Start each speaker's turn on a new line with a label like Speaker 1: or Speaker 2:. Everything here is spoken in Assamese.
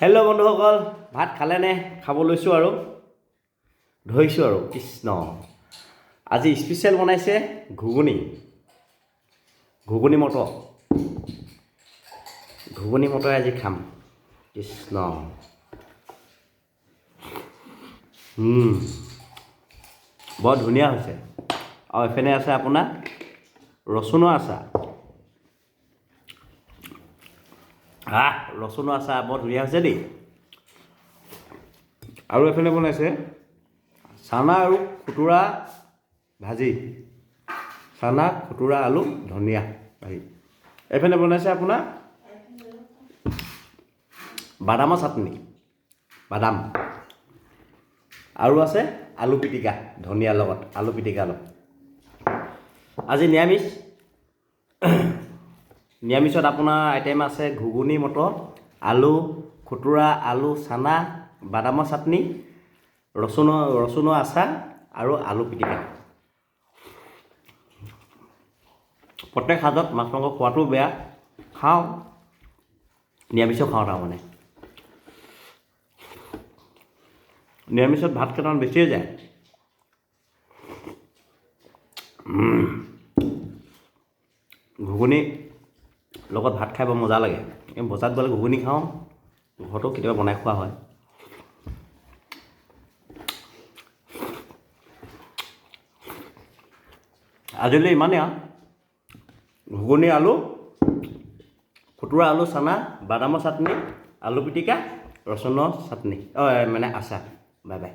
Speaker 1: হেল্ল' বন্ধুসকল, ভাত খালেনে? খাব লৈছোঁ আৰু ধৰিছোঁ আৰু কৃষ্ণ। আজি স্পেচিয়েল বনাইছে ঘুগুনি মটৰ আজি খাম। কৃষ্ণ। বৰ ধুনীয়া হৈছে। আৰু এইফালে আছে আপোনাৰ ৰচুনৰ আচাৰ। ৰচুনৰ আচাৰ বৰ ধুনীয়া হৈছে দেই। আৰু এইফালে বনাইছে চানা আৰু খুতুৰা ভাজি, চানা খুতুৰা আলু ধনিয়া ভাজি। এইফালে বনাইছে আপোনাৰ বাদামৰ চাটনি, বাদাম। আৰু আছে আলু পিটিকা, ধনিয়াৰ লগত আলু পিটিকা লগত। আজি নিৰামিষত আপোনাৰ আইটেম আছে ঘুগুনি মটৰ, আলু খুতুৰা, আলু চানা, বাদামৰ চাটনি, ৰচুনৰ আচাৰ আৰু আলু পিটিকা। প্ৰত্যেক সাজত মাছ মাংস খোৱাটো বেয়া, খাওঁ, নিৰামিষো খাওঁ। তাৰমানে নিৰামিষত ভাত কেইটামান বেছিয়ে যায়। ঘুগুনি লগত ভাত খাই বৰ মজা লাগে। বজাৰত গ'লে ঘুগুনি খাওঁ, ঘৰতো কেতিয়াবা বনাই খোৱা হয়। আজিলৈ ইমানেই আৰু। ঘুগুনি আলু, খুতুৰা আলু চানা, বাদামৰ চাটনি, আলু পিটিকা, ৰচুনৰ চাটনি, আচাৰ। Bye bye.